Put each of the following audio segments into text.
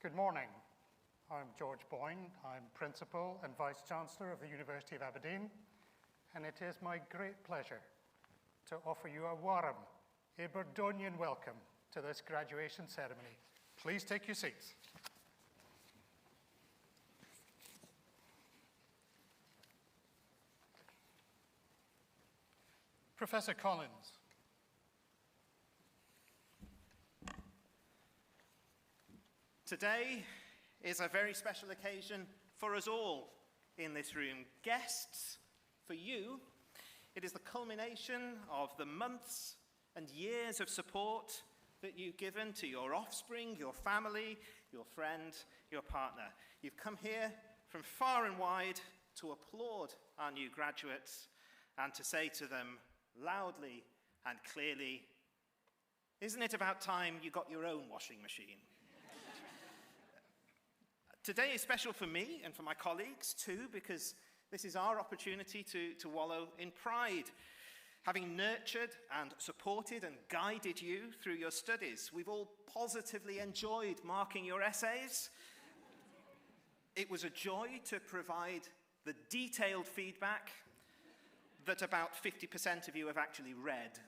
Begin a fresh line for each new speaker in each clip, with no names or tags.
Good morning. I'm George Boyne. I'm Principal and Vice-Chancellor of the University of Aberdeen, and it is my great pleasure to offer you a warm Aberdonian welcome to this graduation ceremony. Please take your seats. Professor Collins.
Today is a very special occasion for us all in this room. Guests, for you, it is the culmination of the months and years of support that you've given to your offspring, your family, your friend, your partner. You've come here from far and wide to applaud our new graduates and to say to them loudly and clearly, "Isn't it about time you got your own washing machine?" Today is special for me and for my colleagues too, because this is our opportunity to wallow in pride. Having nurtured and supported and guided you through your studies, we've all positively enjoyed marking your essays. It was a joy to provide the detailed feedback that about 50% of you have actually read.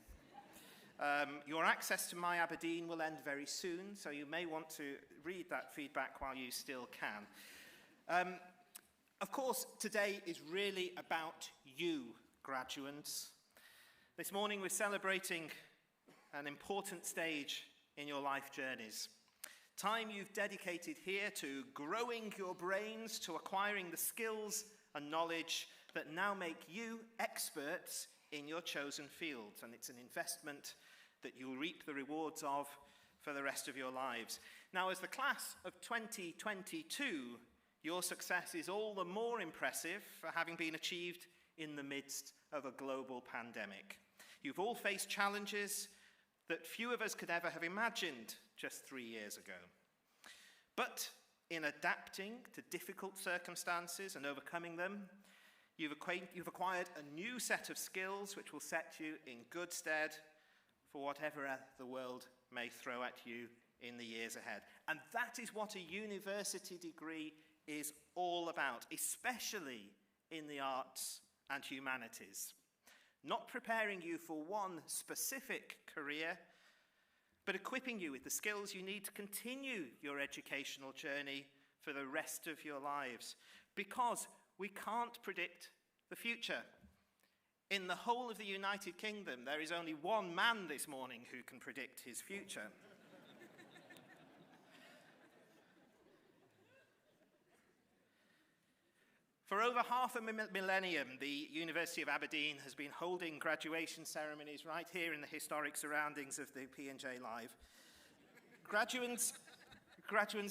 Your access to My Aberdeen will end very soon, so you may want to read that feedback while you still can. Of course, today is really about you, graduates. This morning we're celebrating an important stage in your life journeys. Time you've dedicated here to growing your brains, to acquiring the skills and knowledge that now make you experts in your chosen fields, and it's an investment that you'll reap the rewards of for the rest of your lives. Now, as the class of 2022, your success is all the more impressive for having been achieved in the midst of a global pandemic. You've all faced challenges that few of us could ever have imagined just 3 years ago. But in adapting to difficult circumstances and overcoming them, you've acquired a new set of skills which will set you in good stead for whatever the world may throw at you in the years ahead. And that is what a university degree is all about, especially in the arts and humanities. Not preparing you for one specific career, but equipping you with the skills you need to continue your educational journey for the rest of your lives. Because we can't predict the future. In the whole of the United Kingdom, there is only one man this morning who can predict his future. For over half a millennium, the University of Aberdeen has been holding graduation ceremonies right here in the historic surroundings of the P&J Live. Graduates,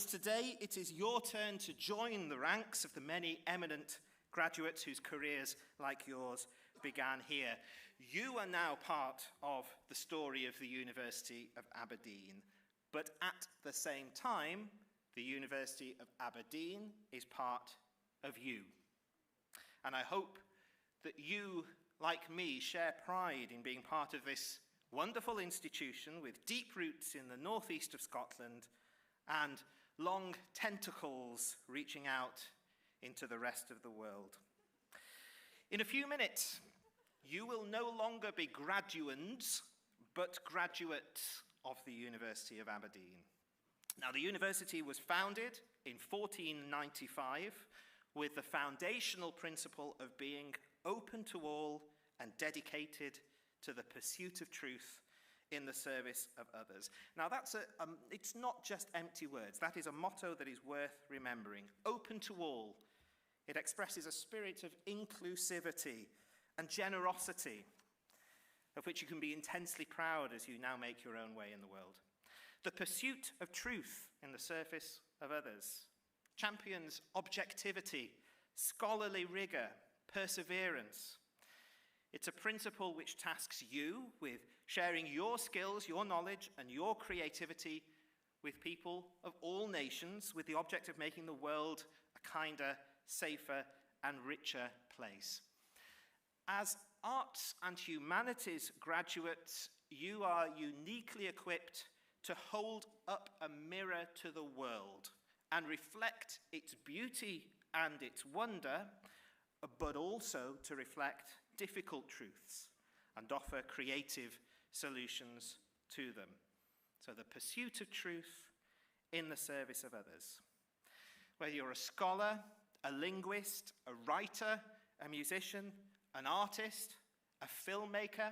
today it is your turn to join the ranks of the many eminent graduates whose careers, like yours, began here. You are now part of the story of the University of Aberdeen, but at the same time, the University of Aberdeen is part of you. And I hope that you, like me, share pride in being part of this wonderful institution with deep roots in the northeast of Scotland and long tentacles reaching out into the rest of the world. In a few minutes, you will no longer be graduands, but graduates of the University of Aberdeen. Now, the university was founded in 1495 with the foundational principle of being open to all and dedicated to the pursuit of truth in the service of others. Now, it's not just empty words. That is a motto that is worth remembering. Open to all. It expresses a spirit of inclusivity and generosity, of which you can be intensely proud as you now make your own way in the world. The pursuit of truth in the service of others champions objectivity, scholarly rigor, perseverance. It's a principle which tasks you with sharing your skills, your knowledge, and your creativity with people of all nations, with the object of making the world a kinder, safer, and richer place. As arts and humanities graduates, you are uniquely equipped to hold up a mirror to the world and reflect its beauty and its wonder, but also to reflect difficult truths and offer creative solutions to them. So the pursuit of truth in the service of others. Whether you're a scholar, a linguist, a writer, a musician, an artist, a filmmaker,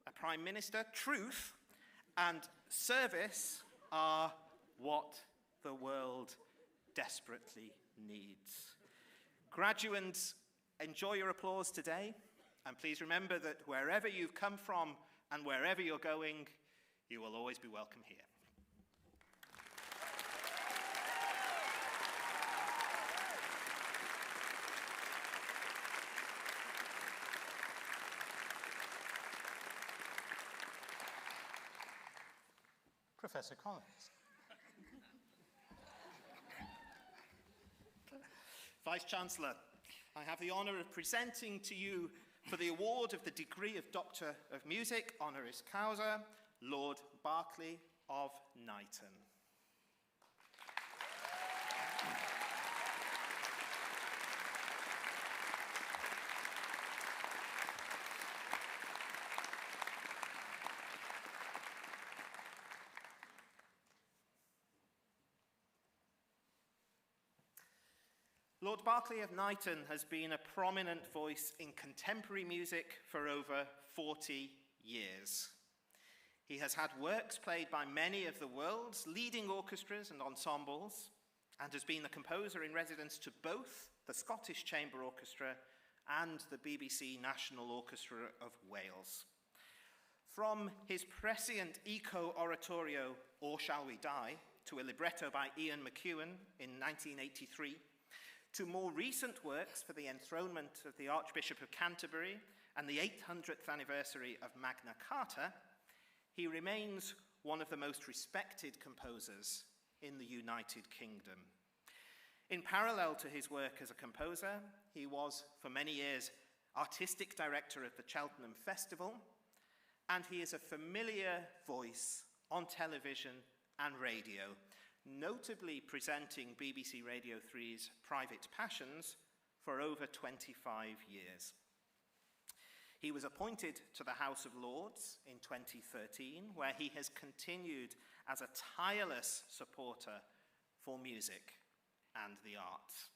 a prime minister, truth and service are what the world desperately needs. Graduates, enjoy your applause today, and please remember that wherever you've come from and wherever you're going, you will always be welcome here.
Professor Collins.
Vice-Chancellor, I have the honour of presenting to you for the award of the degree of Doctor of Music, honoris causa, Lord Berkeley of Knighton. Lord Berkeley of Knighton has been a prominent voice in contemporary music for over 40 years. He has had works played by many of the world's leading orchestras and ensembles, and has been the composer in residence to both the Scottish Chamber Orchestra and the BBC National Orchestra of Wales. From his prescient eco-oratorio, Or Shall We Die, to a libretto by Ian McEwan in 1983, to more recent works for the enthronement of the Archbishop of Canterbury and the 800th anniversary of Magna Carta, he remains one of the most respected composers in the United Kingdom. In parallel to his work as a composer, he was, for many years, artistic director of the Cheltenham Festival, and he is a familiar voice on television and radio, notably presenting BBC Radio 3's Private Passions for over 25 years. He was appointed to the House of Lords in 2013, where he has continued as a tireless supporter for music and the arts.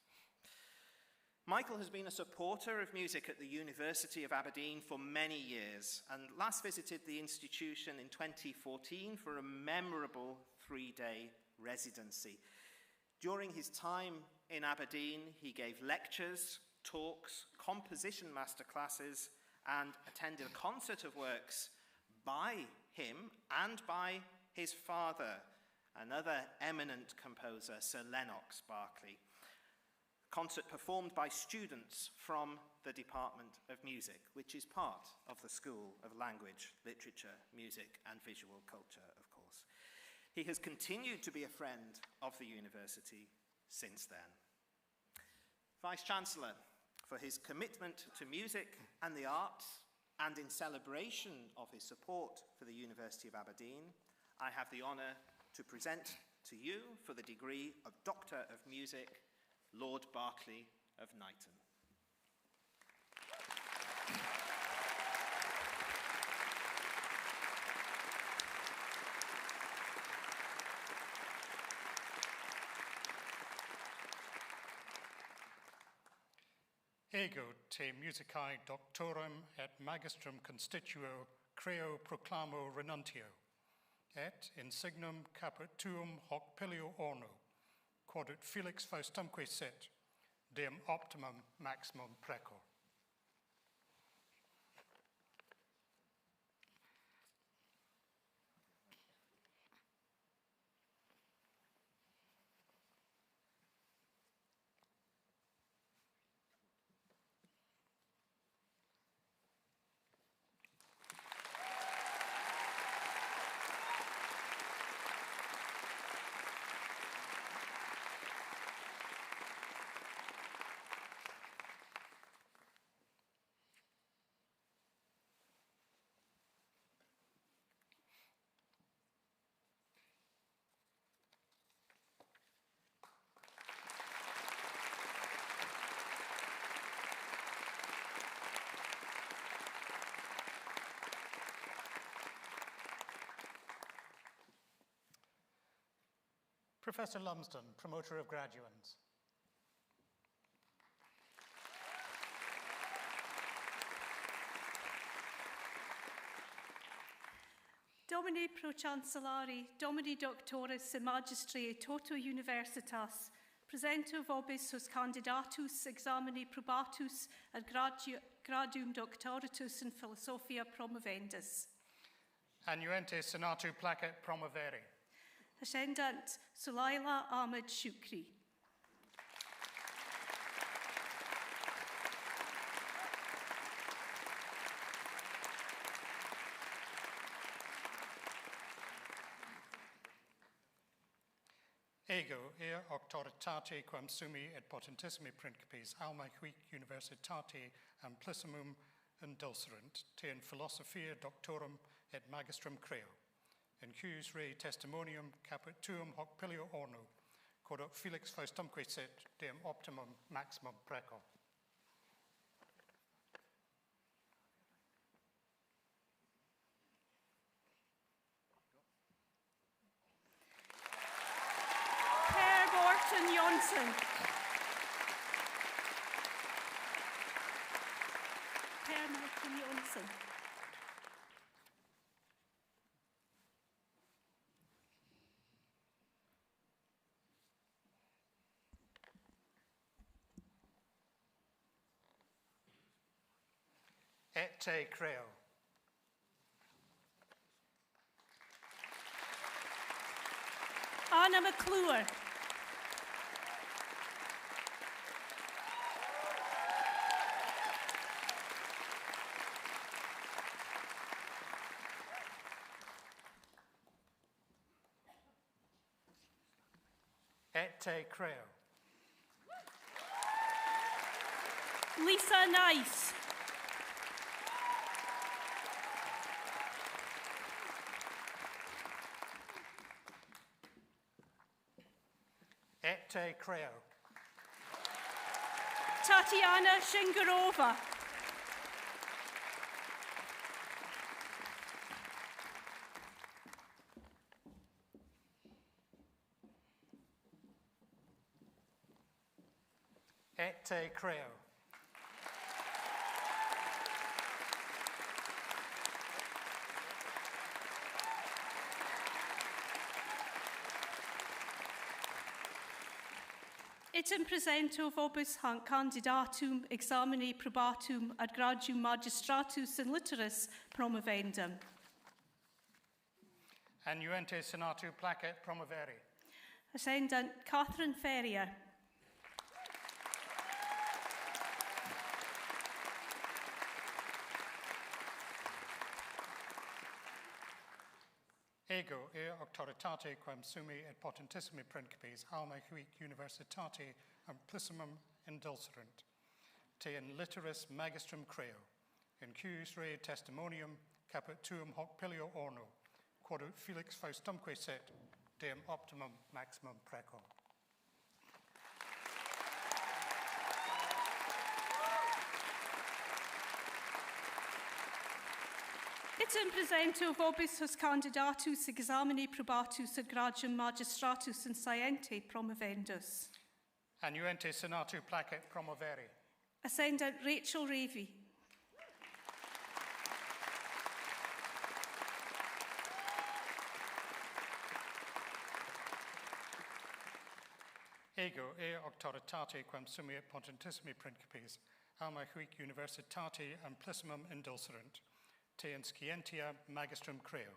Michael has been a supporter of music at the University of Aberdeen for many years, and last visited the institution in 2014 for a memorable 3-day residency. During his time in Aberdeen, he gave lectures, talks, composition masterclasses, and attended a concert of works by him and by his father, another eminent composer, Sir Lennox Berkeley. Concert performed by students from the Department of Music, which is part of the School of Language, Literature, Music, and Visual Culture, of course. He has continued to be a friend of the university since then. Vice-Chancellor, for his commitment to music and the arts, and in celebration of his support for the University of Aberdeen, I have the honour to present to you for the degree of Doctor of Music, Lord Berkeley of Knighton.
Ego te musicae doctorum et magistrum constituo creo proclamo renuntio, et in signum caput tuum hoc pilio orno, quod ut Felix Faustumque sit, deum optimum maximum precor. Professor Lumsden, promoter of graduands.
Domini pro Chancellari, Domini Doctoris in Magistri Toto Universitas, presento vobis hos candidatus examini probatus ad gradum doctoratus in philosophia promovendus.
Annuente senatu placet promovere.
Ascendant Sulaila Ahmed Shukri.
Ego, ea auctoritate quam summi et potentissimi principes alma huic universitate amplissimum indulcerent, te in philosophia doctorum et magistrum creo, in cuius rei testimonium caput tuum hoc pilio orno, quod Felix Faustumque sit, deum optimum maximum preco.
Johnson. Per Morten Johnson.
Et te creo.
Anna McClure.
Et te creo.
Lisa Nice.
Et te creo.
Tatiana Shingarova.
Et te creo.
Item presento vobis hanc candidatum examini probatum ad gradum magistratus in litteris promovendum.
Annuente senatu placet promovere.
Ascendant Catherine Ferrier.
Ego, ea auctoritate quam summi et potentissimi principes alma huic universitate amplissimum indulcerent, te in litteris magistrum creo, in cuius rei testimonium caput tuum hoc pilio orno, quod ut Felix Faustumque sit, deum optimum maximum preco.
Item presento vobis hos candidatus examini probatus ad gradum magistratus in sciente promovendus.
Annuente senatu placet promovere.
Ascendant Rachel Ravy.
Ego, ea auctoritate quam summi et potentissimi principes, alma huic universitate amplissimum indulcerent, te in scientia magistrum creo,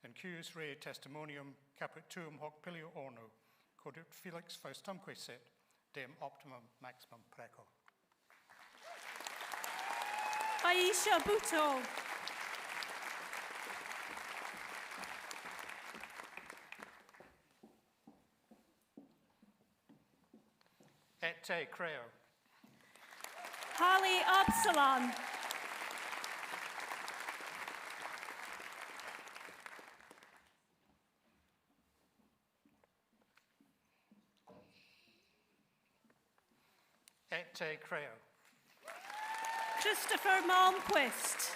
in cuius rei testimonium caput tuum hoc pilio orno, quod ut Felix Faustumque sit, deum optimum maximum preco.
Aisha Bhutto.
Et te creo.
Hali Absalom.
Et te creo.
Christopher Malmquist.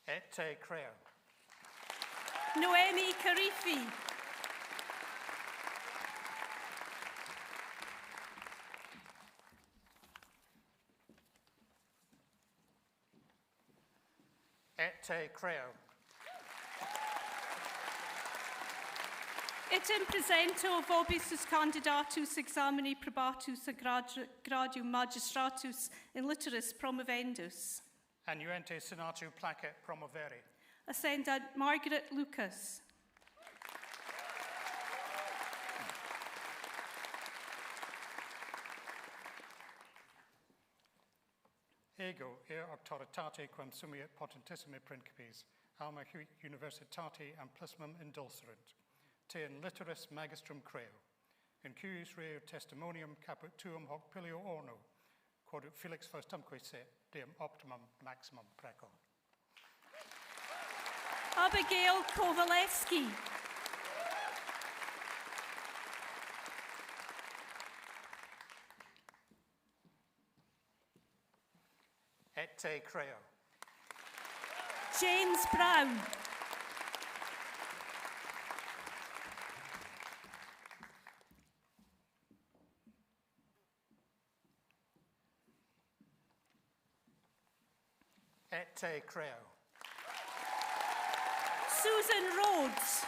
Et te creo.
Noemi Karifi.
Et te creo.
Item presento vobis candidatus examini probatus a gradium magistratus in literis promovendus.
Annuente senatu placet promovere.
Ascendant Margaret Lucas.
Ego auctoritate quam sumiet potentissime principes, alma universitate amplissimum indulcerent, te in literis magistrum creo, in cuius reo testimonium caput tuum hoc pilio orno, quod ut Felix Faustumque sit, deum optimum maximum precor.
Abigail Kowaleski.
Et te creo.
James Brown.
Et te creo.
Susan Rhodes.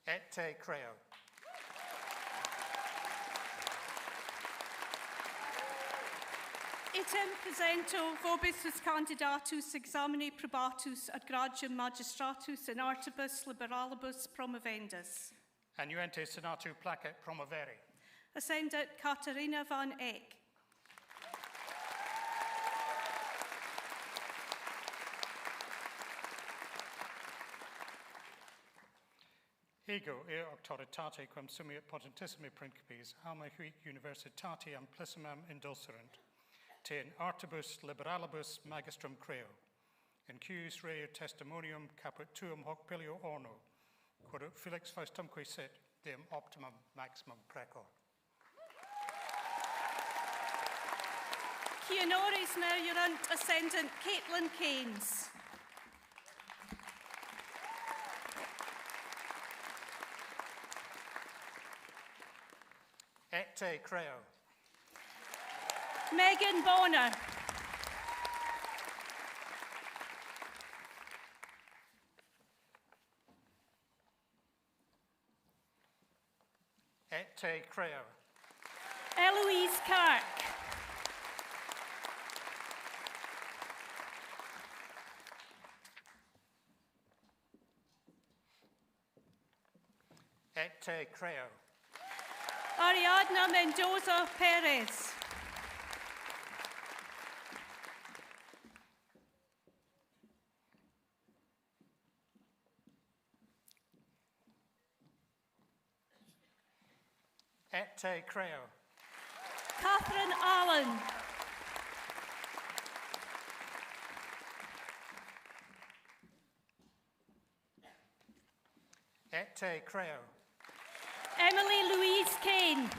Et te creo.
Item presento vobis candidatus examini probatus ad gradium magistratus in artibus liberalibus promovendus.
Annuente senatu placet promovere.
Ascendant Katarina van Eyck.
Ego auctoritate quam sumiet potentissime principes, alma universitate amplissimam indulcerent, te in artibus liberalibus magistrum creo, in cuius reo testimonium caput tuum hoc pilio orno, quod ut Felix Faustumque sit, deum optimum maximum precor.
Honoris meliorant Ascendant Caitlin Keynes.
Et te creo.
Megan Bonner.
Et te creo.
Eloise Kirk.
Et te creo.
Ariadna Mendoza Perez.
Et te creo.
Catherine Allen.
Et te creo.
Emily Louise Kane.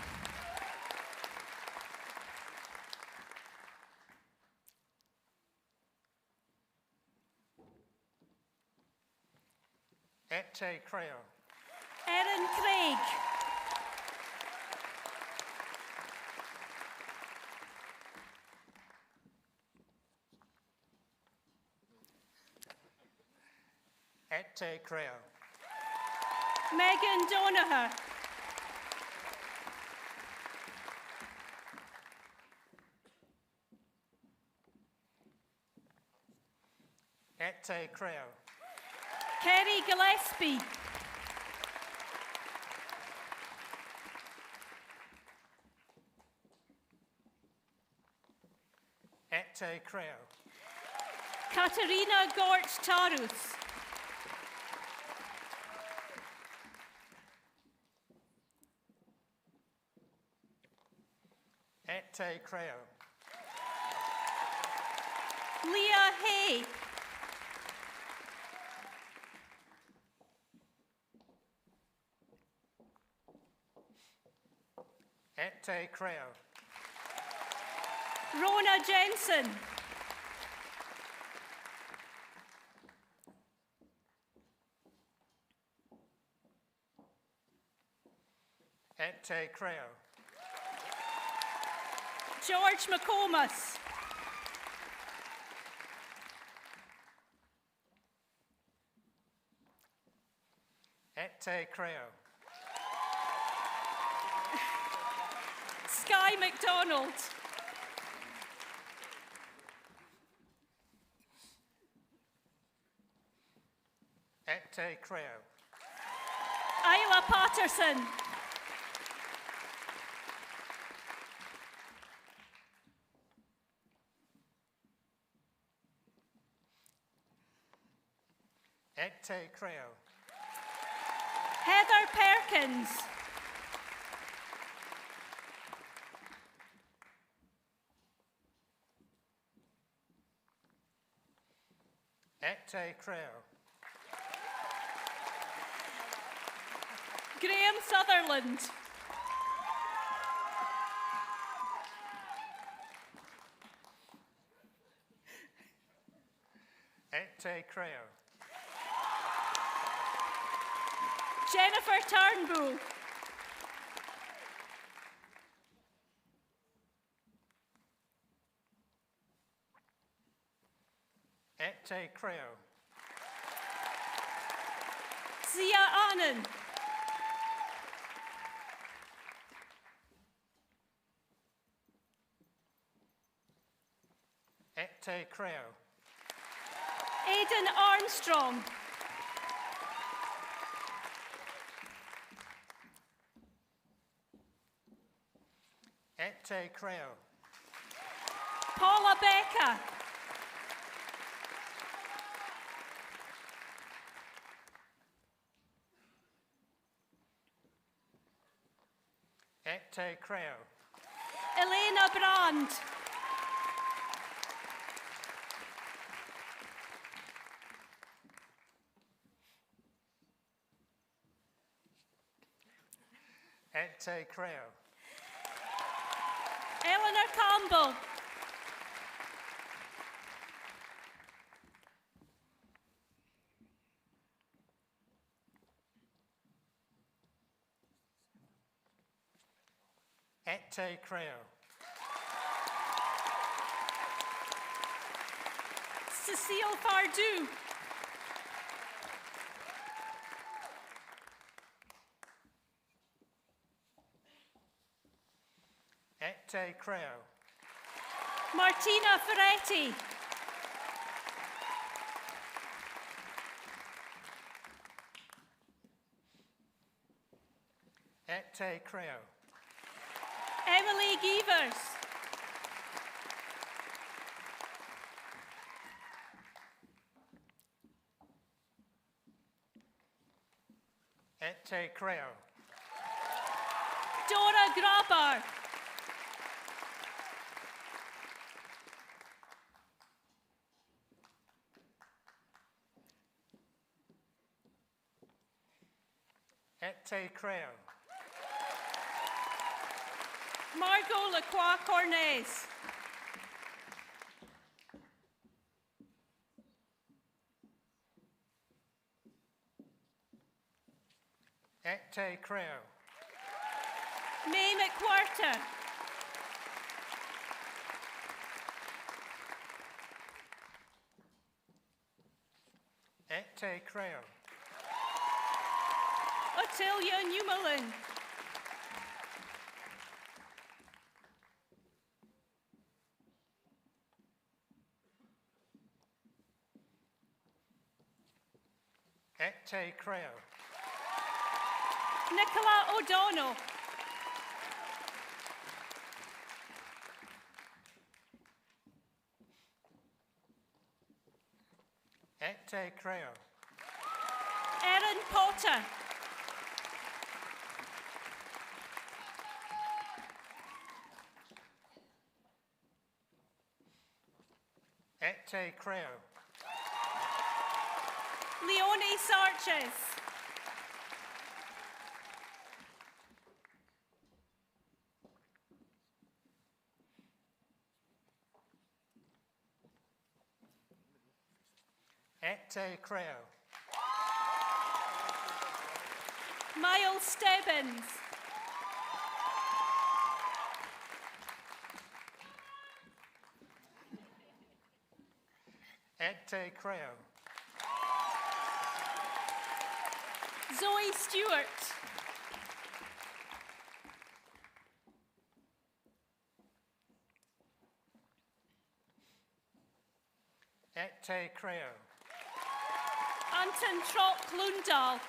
Et te creo.
Erin Craig.
Et te creo.
Megan Donaher.
Et te creo.
Kerry Gillespie.
Et te creo.
Katerina Gorch Tarus.
Et te creo.
Leah Hay.
Ette Creo.
Rona Jensen.
Ette Creo.
George McComas.
Ette Creo.
Sky MacDonald.
Ette Creo.
Isla Patterson.
Ette Creo.
Heather Perkins.
Ette Creo.
Graham Sutherland.
Ette Creo.
Jennifer Turnbull.
Ette Creo.
Zia Annan.
Ette Creo.
Aidan Armstrong.
Ette Creo.
Paula Becker.
Ette Creo.
Elena Brand.
Ette Creo.
Eleanor Campbell.
Ette Creo.
Cecile Pardue.
Ette Creo.
Martina Ferretti.
Ette Creo.
Emily Gievers.
Ette Creo.
Dora Grabar.
Ette Creo.
Margot Lacroix Cornez.
Ette Creo.
May McWhirter.
Ette Creo.
Ottilia Newmalin.
Ette Creo.
Nicola O'Donnell.
Ette Creo.
Erin Potter.
Ette Creo.
Leonie Sarches.
Ete Creo.
Miles Stebbins.
Ete Creo.
Zoe Stewart.
Ete Creo.
Anton Trott Lundahl.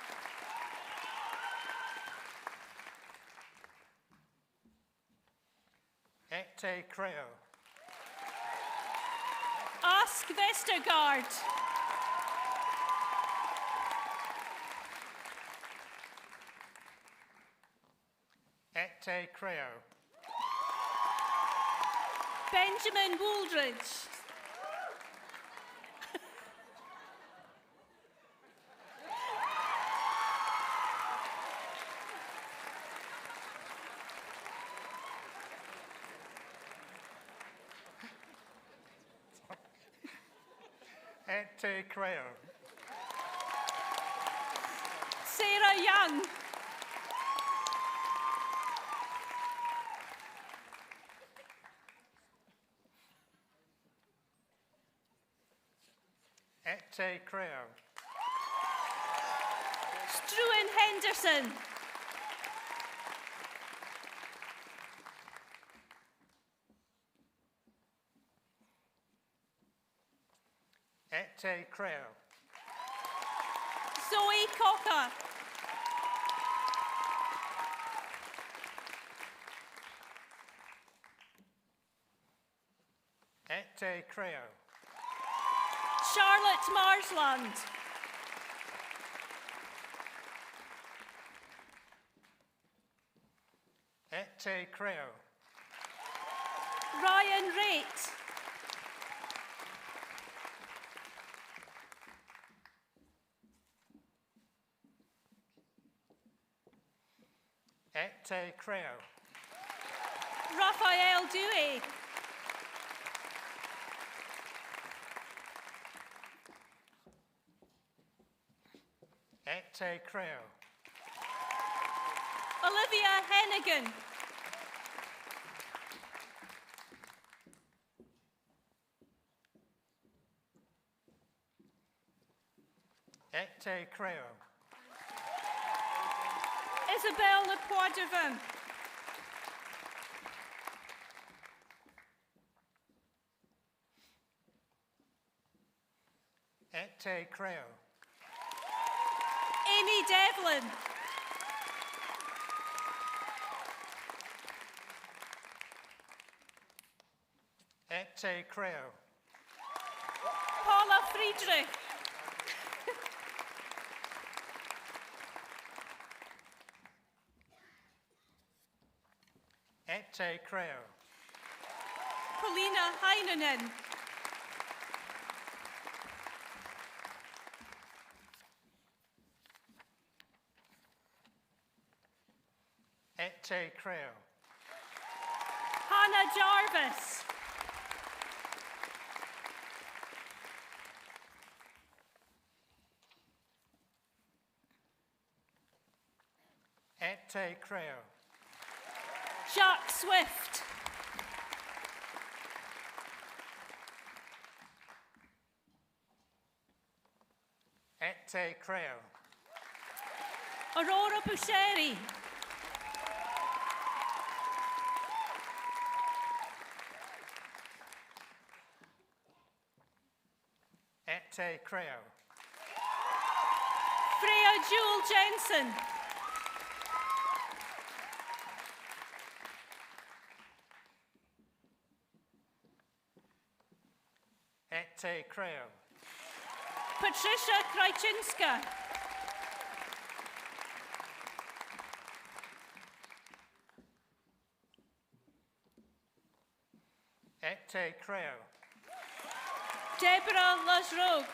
Ete Creo.
Ask Vestergaard.
Ete Creo.
Benjamin Wooldridge.
Ete Creo.
Sarah Young.
Ete Creo.
Struan Henderson.
Ete Creo.
Zoe Cocker.
Ete Creo.
Charlotte Marsland.
Ete Creo.
Ryan Raitt.
Ete Creo.
Raphael Dewey.
Ete Creo.
Olivia Hennigan.
Ete Creo.
Isabelle Lepoidevin.
Ete Creo.
Amy Devlin.
Ete Creo.
Paula Friedrich.
Ete Creo.
Paulina Heinonen.
Ete Creo.
Hannah Jarvis.
Ete Creo.
Jacques Swift.
Ete Creo.
Aurora Busheri.
Ete Creo.
Freya Jewel Jensen.
Ete Creo.
Patricia Krajcinska.
Ete Creo.
Deborah Lasrogue.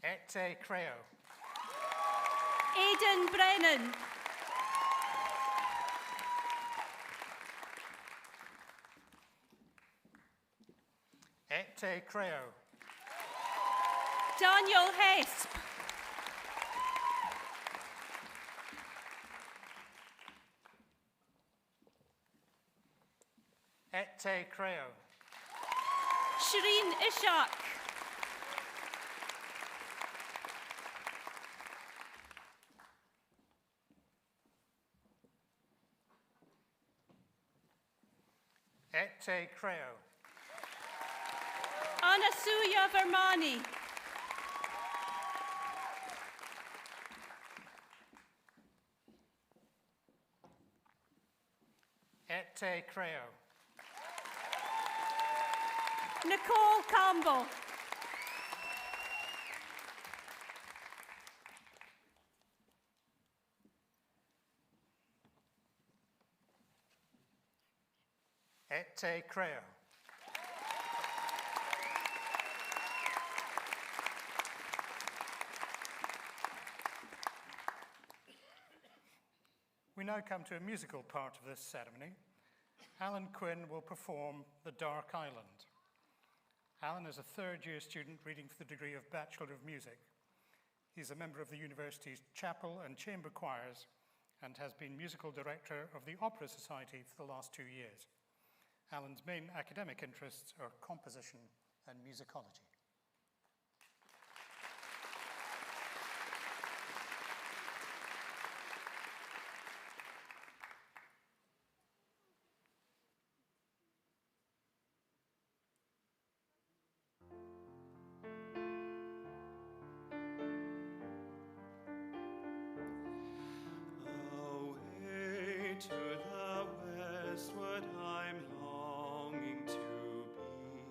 Ete Creo.
Aidan Brennan.
Ete Creo.
Daniel Hesp.
Ete Creo.
Shireen Ishak.
Ete Creo.
Anasuya Vermani.
Ete Creo.
Nicole Campbell.
Ete Creo. We now come to a musical part of this ceremony. Alan Quinn will perform The Dark Island. Alan is a third-year student reading for the degree of Bachelor of Music. He's a member of the university's chapel and chamber choirs and has been musical director of the Opera Society for the last 2 years. Alan's main academic interests are composition and musicology.
To the westward I'm longing to be,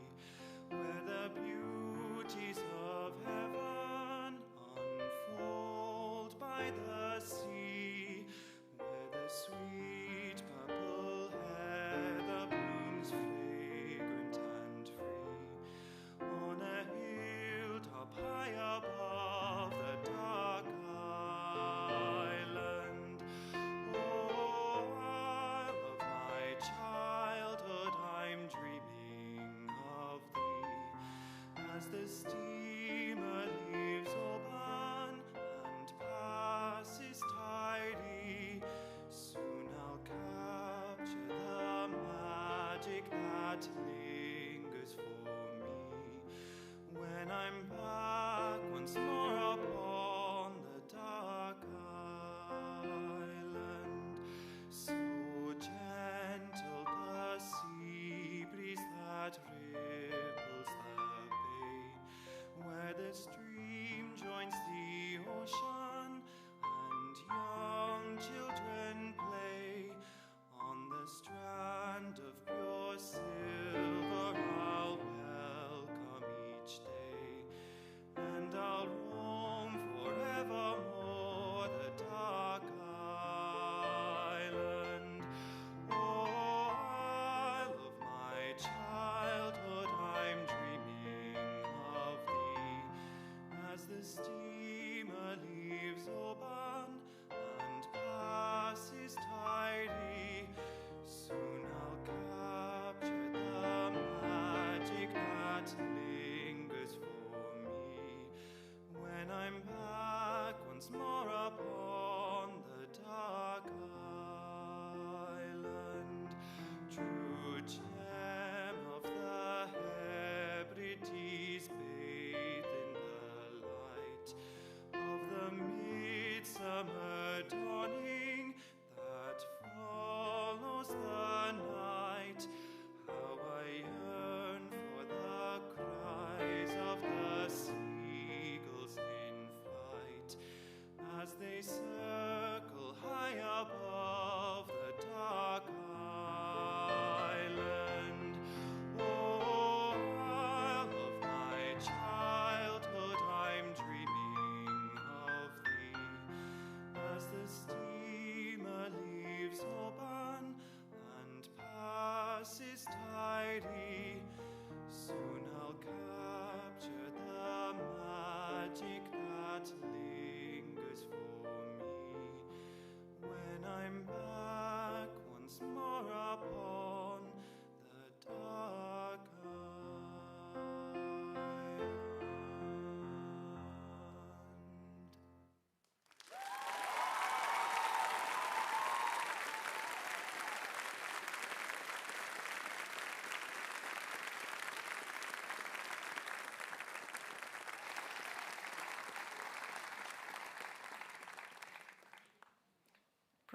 where the beauties of heaven unfold by the sea, where the sweet purple heather blooms fragrant and free, on a hilltop high above the dark island. As the steamer leaves Oban and passes tidy, soon I'll capture the magic that lingers for me, when I'm back once more upon the dark island. So gentle the sea breeze that ripples the bay, where the stream joins the ocean and young children play. On the strand of pure silver I'll welcome each day, and I'll roam forevermore the dark island. Oh, isle of my childhood, I'm dreaming of thee, as the steamer leaves Oban and passes tidy. Soon I'll capture the magic that lingers for me, when I'm back once more upon the dark island. True gem of the Hebrides, bathed in the light of the midsummer dawning that follows the night. How I yearn for the cries of the seagulls in flight, as they circle high above the dark island. Oh, isle of my childhood, I'm dreaming of thee, as the steamer leaves Oban and passes tidy. Soon I'll capture the magic that lingers for me, when I'm back once more upon the dark island.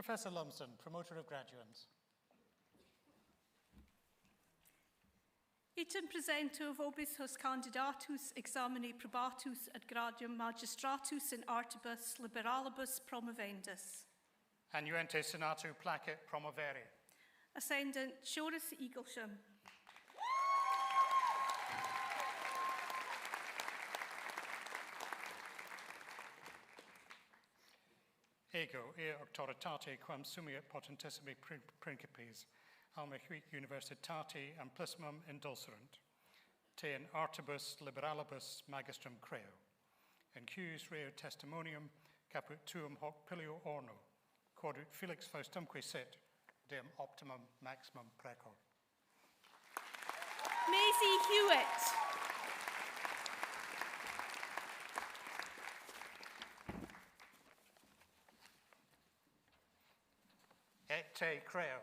Professor Lumsden, promoter of graduands.
Item presento vobis hos candidatus examini probatus ad gradium magistratus in artibus liberalibus promovendus.
Annuente senatu placet promovere.
Ascendant Shorus Eaglesham.
Ego, ea auctoritate quam sumiat potentissimi principes, alme huic universitate amplissimum indulcerant, te in artibus liberalibus magistrum creo, in cuius reo testimonium caput tuum hoc pilio orno, quodut Felix Faustumque sit, dem optimum maximum precor.
Maisie Hewitt.
Et te creo.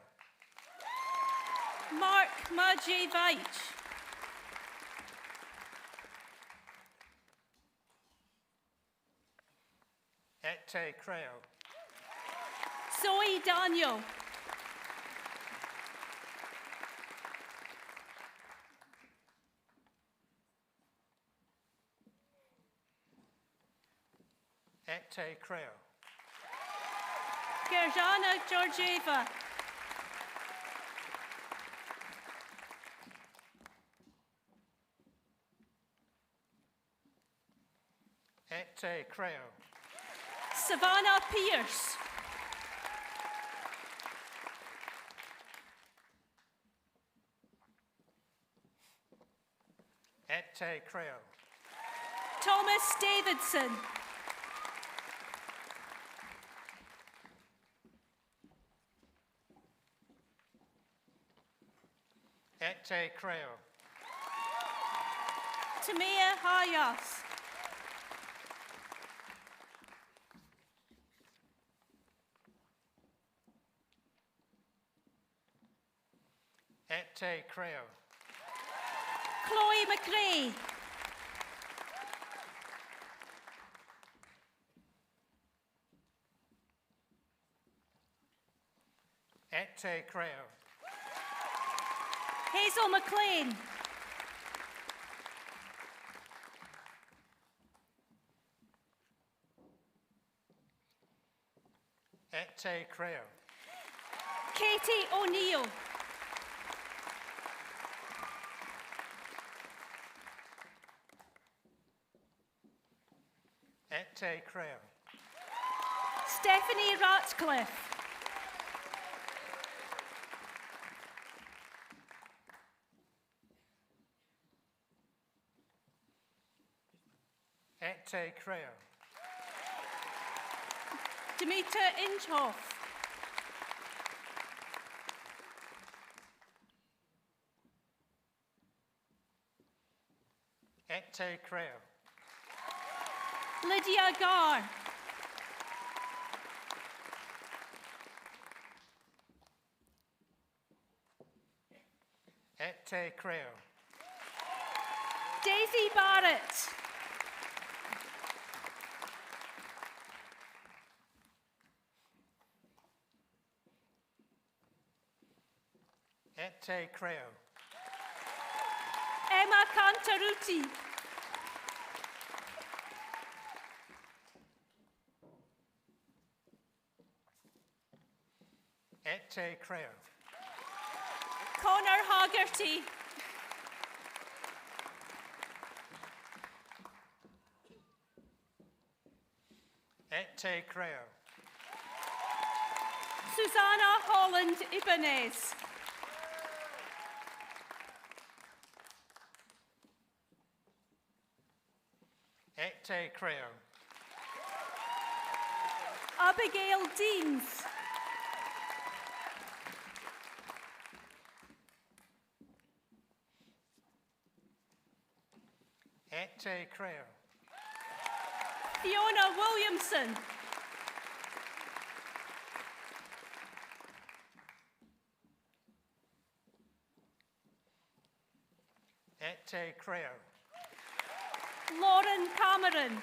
Mark Majé Veitch.
Et te creo.
Zoe Daniel.
Et te creo.
Gerjana Georgieva.
Et te creo.
Savannah Pierce.
Et te creo.
Thomas Davidson.
Et te creo.
Tamia Hayas.
Et te creo.
Chloe McRae.
Et te creo.
Hazel McLean.
Et te creo.
Katie O'Neill.
Et te creo.
Stephanie Ratcliffe.
Et te creo.
Demeter Inchhoff.
Et te creo.
Lydia Garr.
Et te creo.
Daisy Barrett.
Et te creo.
Emma Cantarutti.
Et te creo.
Connor Haggerty.
Et te creo.
Susanna Holland Ibanez.
Et te creo.
Abigail Deans.
Et te creo.
Fiona Williamson.
Et te creo.
Lauren Cameron.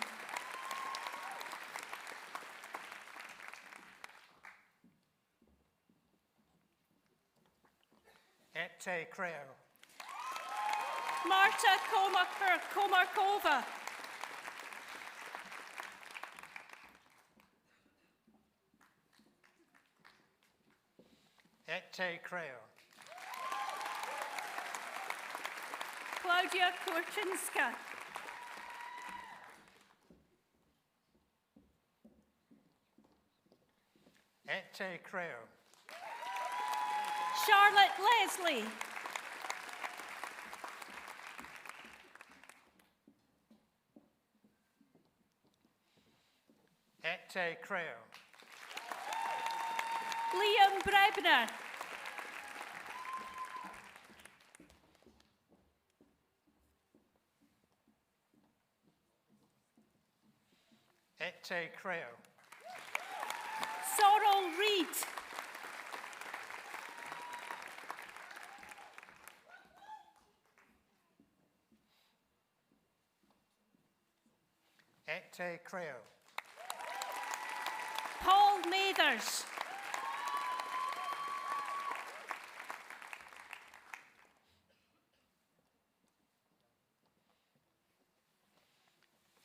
Ete creo.
Marta Komarkova.
Ete creo.
Klaudia Korczynska.
Ete creo.
Charlotte Leslie.
Ete creo.
Liam Brebner.
Ete creo.
Sorrel Reed.
Ete creo.
Paul Mathers.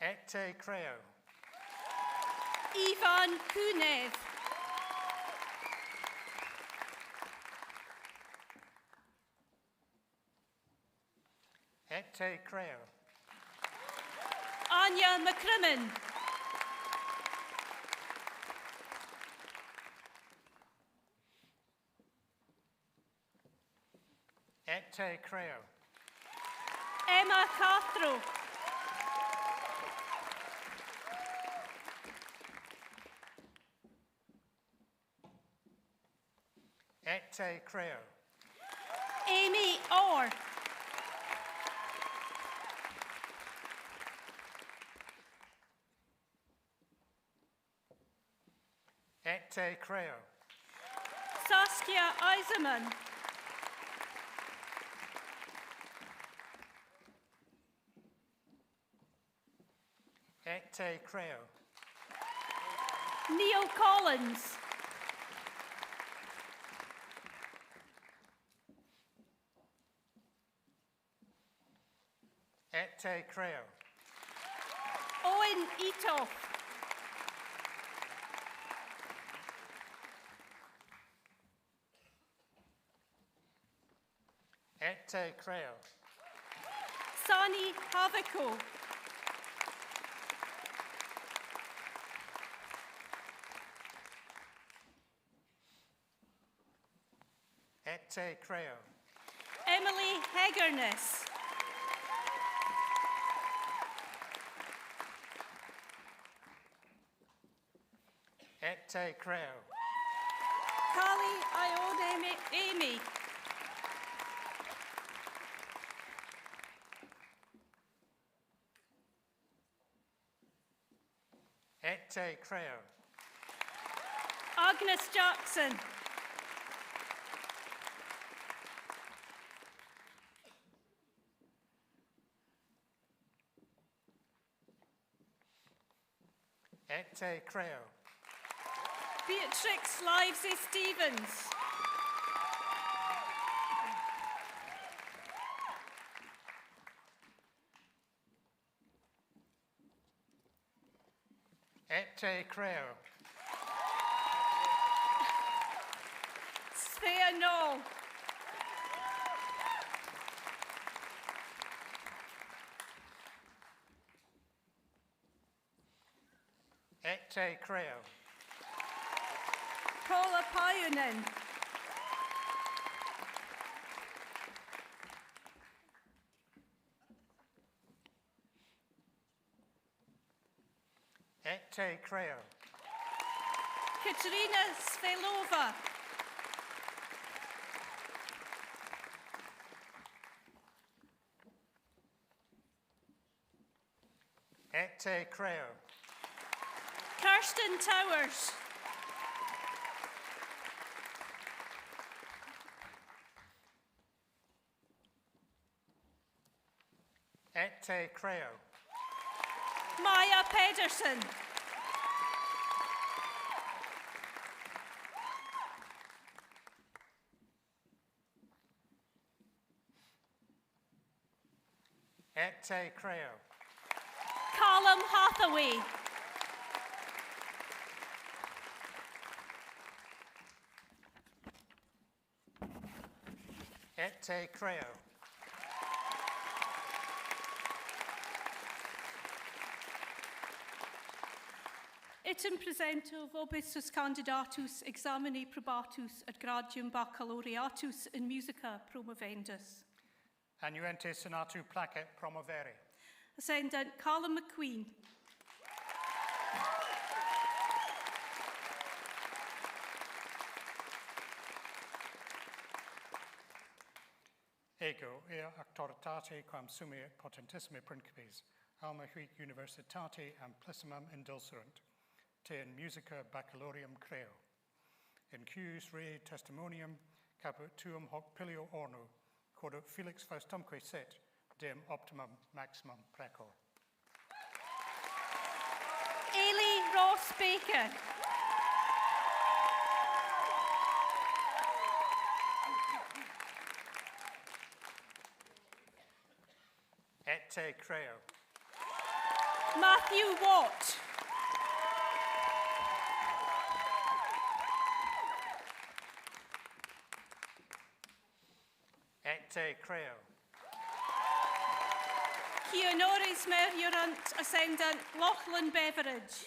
Ete creo.
Ivan Kunev.
Ete creo.
Anya McCrimmon.
Ete creo.
Emma Cathro.
Ete creo.
Amy Orr.
Ete creo.
Saskia Eiserman.
Ete creo.
Neil Collins.
Ete creo.
Owen Etoff.
Ete creo.
Sani Haviko.
Ete creo.
Emily Hegerness.
Ete creo.
Kali Ione Amy.
Ete creo.
Agnes Jackson.
Ete creo.
Beatrix Livesey Stevens.
Ete creo.
Svea Knoll.
Ete creo.
Paula Pionen.
Ete creo.
Katerina Svelova.
Ete creo.
Kirsten Towers.
Ete creo.
Maya Pedersen.
Et te creo.
Callum Hathaway.
Et te creo.
Item presento vobis candidatus examini probatus ad gradium baccalaureatus in musica promovendus.
Annuente senatu placet promovere.
Ascendant Callum McQueen.
Ego, ea actoritate quam sumiet potentissime principes, alma huic universitate amplissimam indulserunt, te in musica baccalaureum creo. In cuius rei testimonium caput tuum hoc pilio orno, quod Felix Faustumque sit, dem optimum maximum precor.
Ailey Ross Baker.
Et te creo.
Matthew Watt.
Et te creo.
Qui honoris meriorant ascendant Lachlan Beveridge.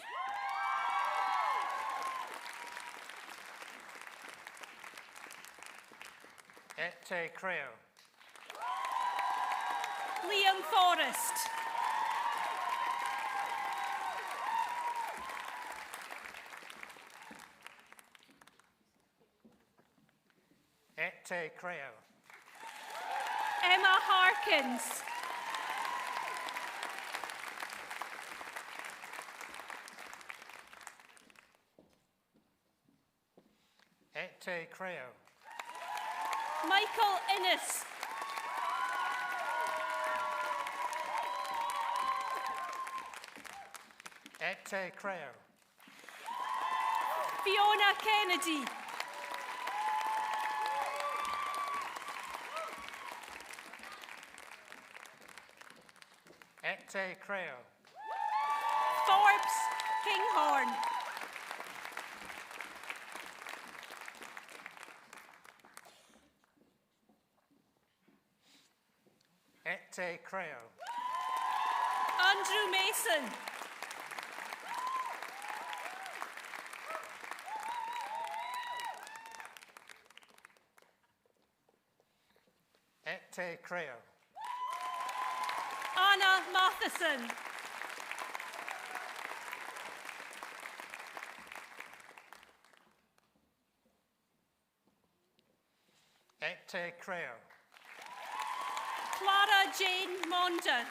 Et te creo.
Liam Forrest.
Et te creo.
Emma Harkins.
Et te creo.
Michael Innes.
Et te creo.
Fiona Kennedy.
Et te creo.
Forbes Kinghorn.
Et te creo.
Andrew Mason.
Et te creo.
Anna Matheson.
Et te creo.
Clara Jane Monda.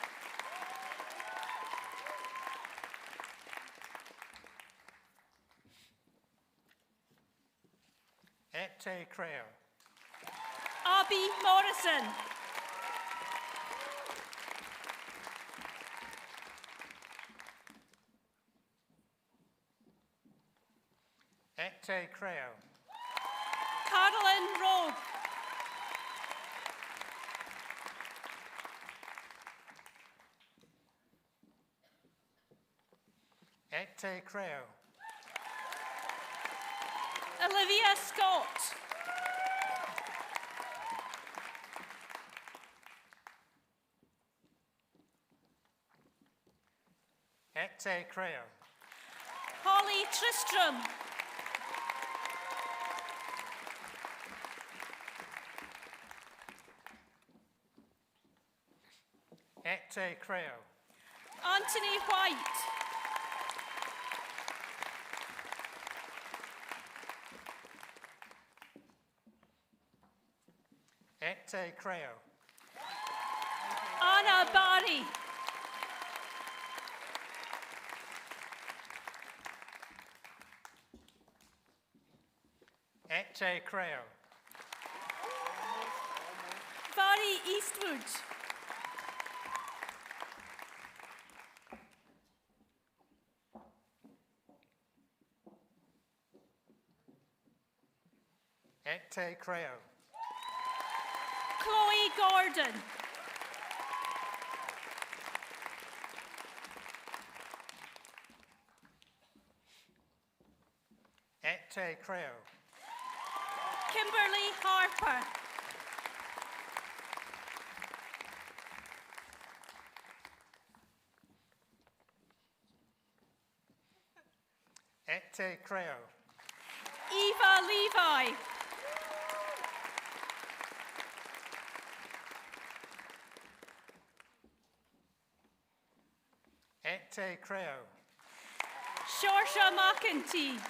Et te creo.
Abby Morrison.
Et te creo.
Caroline Rowe.
Et te creo.
Olivia Scott.
Et te creo.
Holly Tristram.
Et te creo.
Anthony White.
Et te creo.
Anna Barry.
Et te creo.
Barry Eastwood.
Et te creo.
Chloe Gordon.
Ete Creo.
Kimberly Harper.
Ete Creo.
Eva Levi.
Ete Creo.
Shorsha McEntee.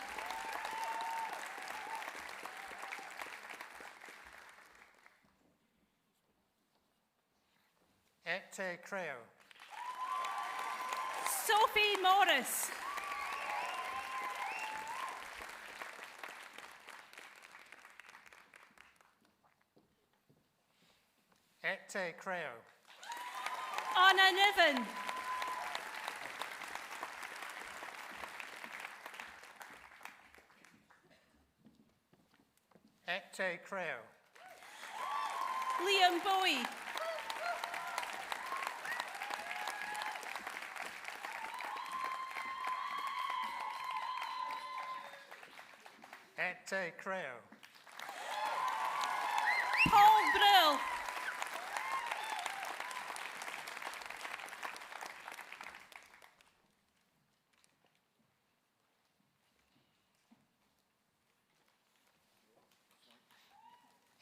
Ete Creo.
Sophie Morris.
Ete Creo.
Anna Niven.
Ete Creo.
Liam Bowie.
Ete Creo.
Paul Brill.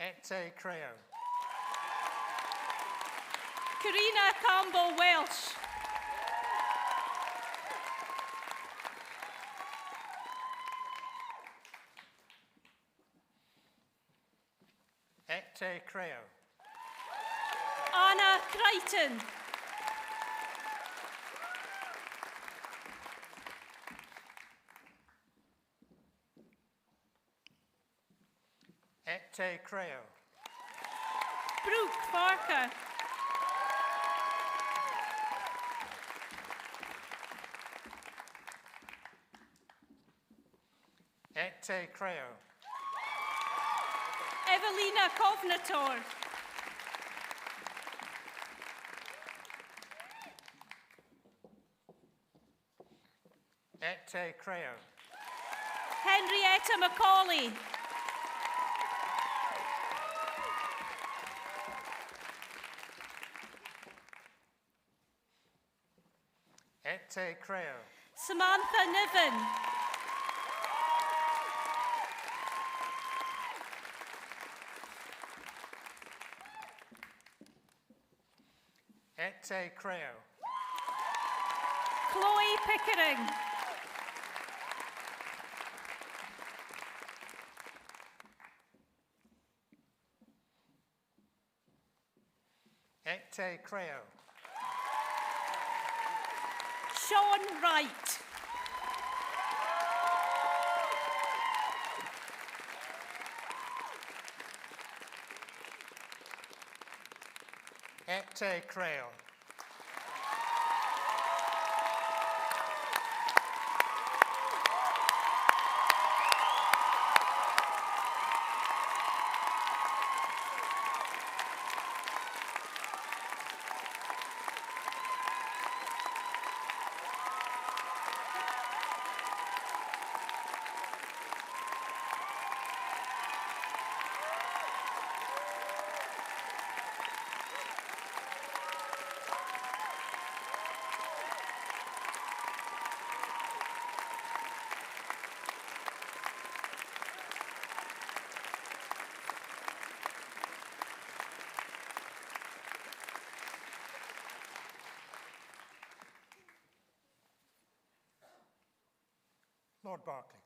Ete Creo.
Karina Campbell Welsh.
Ete Creo.
Anna Crichton.
Ete Creo.
Brooke Barker.
Ete Creo.
Evelina Kovnator.
Ete Creo.
Henrietta Macaulay.
Ete Creo.
Samantha Niven.
Ete Creo.
Chloe Pickering.
Ete Creo.
Sean Wright.
Ete Creo. Lord Berkeley.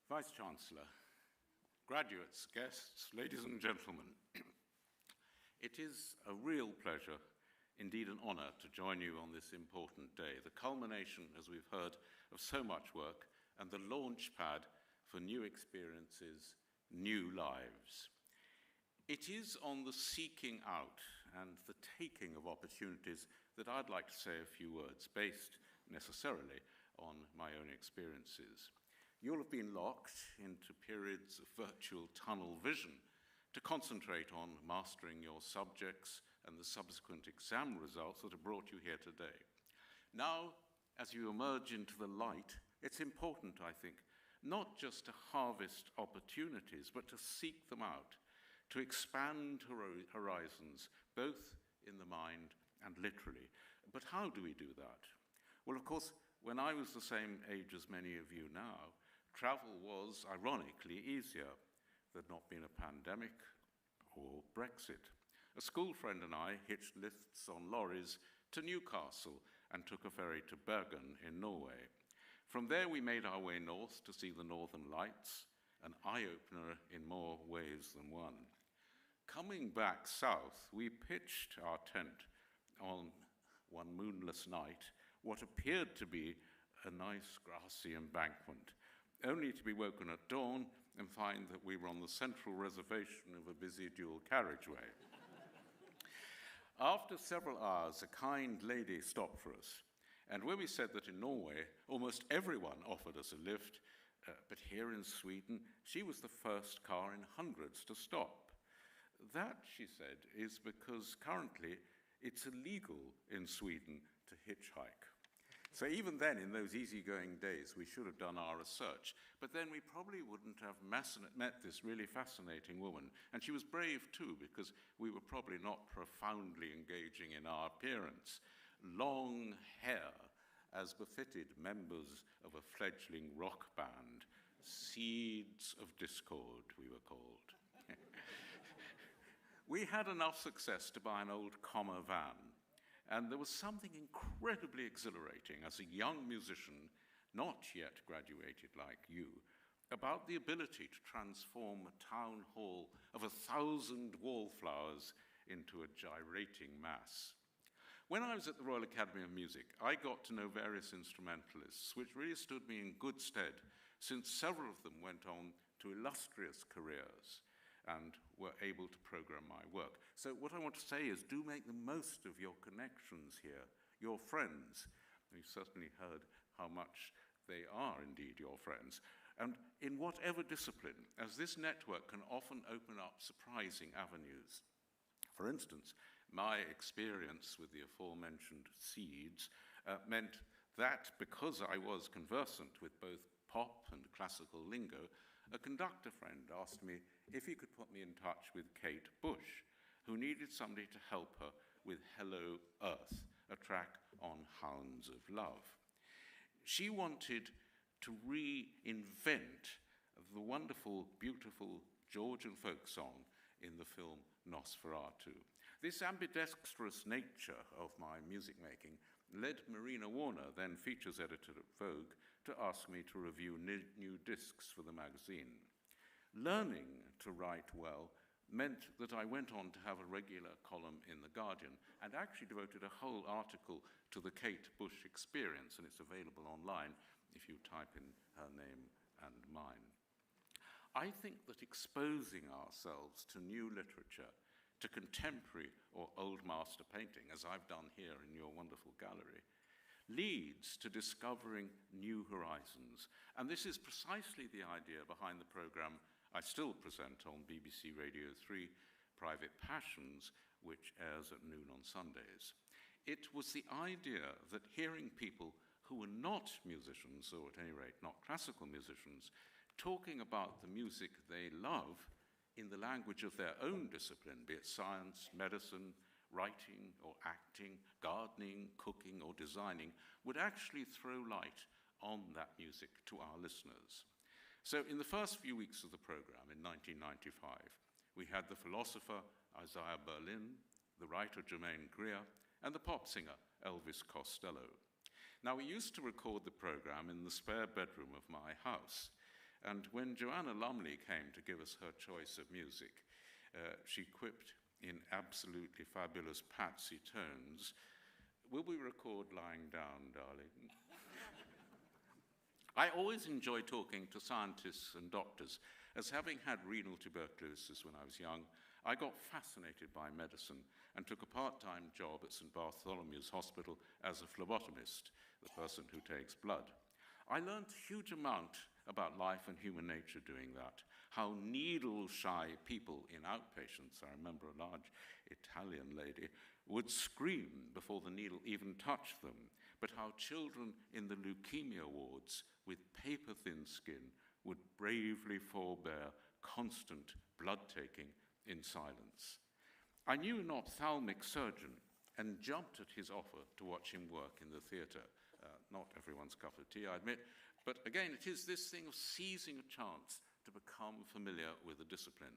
Vice-Chancellor, graduates, guests, ladies and gentlemen, it is a real pleasure, indeed an honour, to join you on this important day, the culmination, as we've heard, of so much work and the launch pad for new experiences, new lives. It is on the seeking out and the taking of opportunities that I'd like to say a few words, based necessarily on my own experiences. You'll have been locked into periods of virtual tunnel vision to concentrate on mastering your subjects and the subsequent exam results that have brought you here today. Now, as you emerge into the light, it's important, I think, not just to harvest opportunities, but to seek them out, to expand horizons, both in the mind and literally. But how do we do that? Well, of course, when I was the same age as many of you now, travel was, ironically, easier. There'd not been a pandemic or Brexit. A school friend and I hitched lifts on lorries to Newcastle and took a ferry to Bergen in Norway. From there, we made our way north to see the Northern Lights, an eye-opener in more ways than one. Coming back south, we pitched our tent on one moonless night, what appeared to be a nice grassy embankment, only to be woken at dawn and find that we were on the central reservation of a busy dual carriageway. After several hours, a kind lady stopped for us, and when we said that in Norway, almost everyone offered us a lift, but here in Sweden, she was the first car in hundreds to stop. That, she said, is because currently it's illegal in Sweden to hitchhike. So even then, in those easygoing days, we should have done our research. But then we probably wouldn't have met this really fascinating woman. And she was brave too, because we were probably not profoundly engaging in our appearance. Long hair, as befitted members of a fledgling rock band. Seeds of Discord, we were called. We had enough success to buy an old Commer van. And there was something incredibly exhilarating as a young musician, not yet graduated like you, about the ability to transform a town hall of 1,000 wallflowers into a gyrating mass. When I was at the Royal Academy of Music, I got to know various instrumentalists, which really stood me in good stead, since several of them went on to illustrious careers and were able to program my work. So what I want to say is, do make the most of your connections here, your friends. We've certainly heard how much they are indeed your friends. And in whatever discipline, as this network can often open up surprising avenues. For instance, my experience with the aforementioned seeds meant that because I was conversant with both pop and classical lingo, a conductor friend asked me if he could put me in touch with Kate Bush, who needed somebody to help her with Hello Earth, a track on Hounds of Love. She wanted to reinvent the wonderful, beautiful Georgian folk song in the film Nosferatu. This ambidextrous nature of my music making led Marina Warner, then features editor at Vogue, to ask me to review new discs for the magazine. Learning to write well meant that I went on to have a regular column in The Guardian and actually devoted a whole article to the Kate Bush experience, and it's available online if you type in her name and mine. I think that exposing ourselves to new literature, to contemporary or old master painting, as I've done here in your wonderful gallery, leads to discovering new horizons. And this is precisely the idea behind the programme I still present on BBC Radio 3, Private Passions, which airs at noon on Sundays. It was the idea that hearing people who were not musicians, or at any rate not classical musicians, talking about the music they love in the language of their own discipline, be it science, medicine, writing or acting, gardening, cooking or designing, would actually throw light on that music to our listeners. So in the first few weeks of the program in 1995, we had the philosopher Isaiah Berlin, the writer Germaine Greer, and the pop singer Elvis Costello. Now, we used to record the program in the spare bedroom of my house, and when Joanna Lumley came to give us her choice of music, she quipped in absolutely fabulous Patsy tones, "Will we record lying down, darling?" I always enjoy talking to scientists and doctors, as having had renal tuberculosis when I was young, I got fascinated by medicine and took a part-time job at St. Bartholomew's Hospital as a phlebotomist, the person who takes blood. I learned a huge amount about life and human nature doing that, how needle-shy people in outpatients, I remember a large Italian lady, would scream before the needle even touched them, but how children in the leukemia wards with paper-thin skin would bravely forbear constant blood-taking in silence. I knew an ophthalmic surgeon and jumped at his offer to watch him work in the theatre. Not everyone's cup of tea, I admit, but again, it is this thing of seizing a chance to become familiar with a discipline.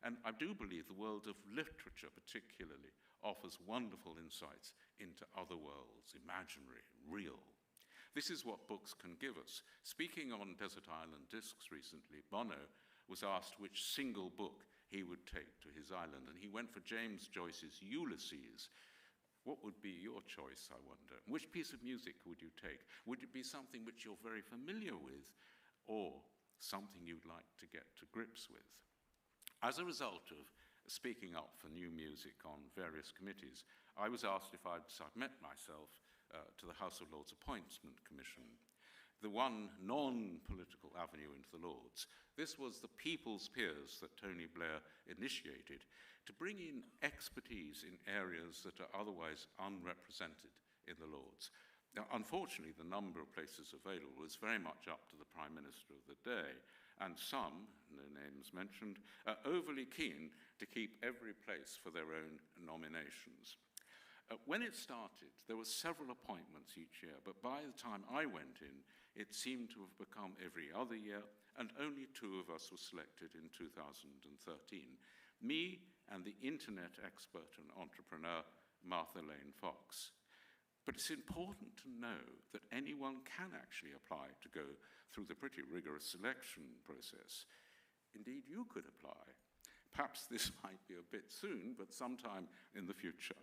And I do believe the world of literature particularly offers wonderful insights into other worlds, imaginary, real. This is what books can give us. Speaking on Desert Island Discs recently, Bono was asked which single book he would take to his island, and he went for James Joyce's Ulysses. What would be your choice, I wonder? Which piece of music would you take? Would it be something which you're very familiar with, or something you'd like to get to grips with? As a result of speaking up for new music on various committees, I was asked if I'd submit myself to the House of Lords Appointment Commission, the one non-political avenue into the Lords. This was the People's Peers that Tony Blair initiated to bring in expertise in areas that are otherwise unrepresented in the Lords. Now, unfortunately, the number of places available is very much up to the Prime Minister of the day, and some, no names mentioned, are overly keen to keep every place for their own nominations. When it started, there were several appointments each year, but by the time I went in, it seemed to have become every other year, and only 2 of us were selected in 2013. Me and the internet expert and entrepreneur, Martha Lane Fox. But it's important to know that anyone can actually apply to go through the pretty rigorous selection process. Indeed, you could apply. Perhaps this might be a bit soon, but sometime in the future.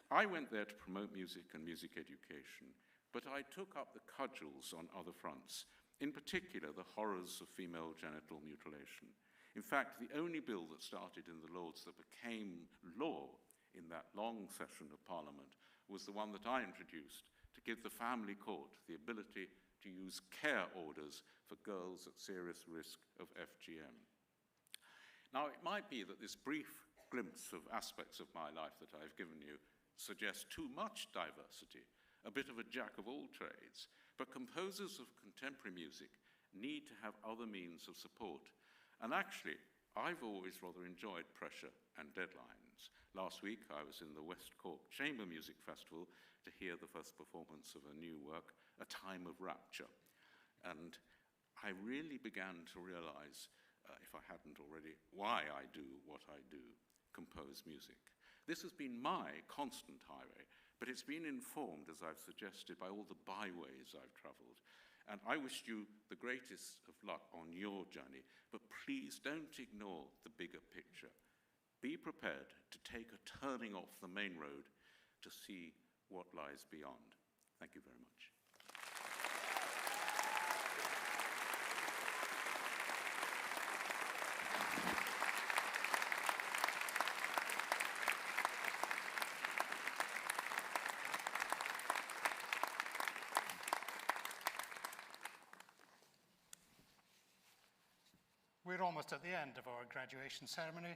I went there to promote music and music education, but I took up the cudgels on other fronts, in particular the horrors of female genital mutilation. In fact, the only bill that started in the Lords that became law in that long session of Parliament was the one that I introduced to give the family court the ability to use care orders for girls at serious risk of FGM. Now, it might be that this brief glimpse of aspects of my life that I've given you suggests too much diversity, a bit of a jack of all trades, but composers of contemporary music need to have other means of support. And actually, I've always rather enjoyed pressure and deadlines. Last week, I was in the West Cork Chamber Music Festival to hear the first performance of a new work, A Time of Rapture. And I really began to realize, if I hadn't already, why I do what I do, compose music. This has been my constant highway, but it's been informed, as I've suggested, by all the byways I've traveled. And I wish you the greatest of luck on your journey, but please don't ignore the bigger picture. Be prepared to take a turning off the main road to see what lies beyond. Thank you very much.
We're almost at the end of our graduation ceremony.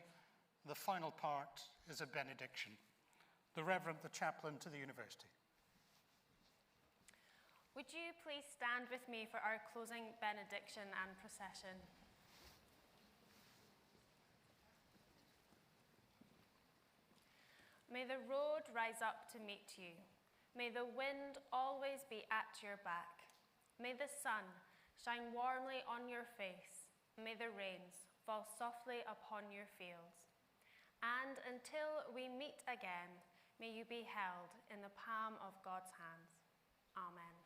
The final part is a benediction. The Reverend, the Chaplain to the University.
Would you please stand with me for our closing benediction and procession? May the road rise up to meet you. May the wind always be at your back. May the sun shine warmly on your face. May the rains fall softly upon your fields. And until we meet again, may you be held in the palm of God's hands. Amen.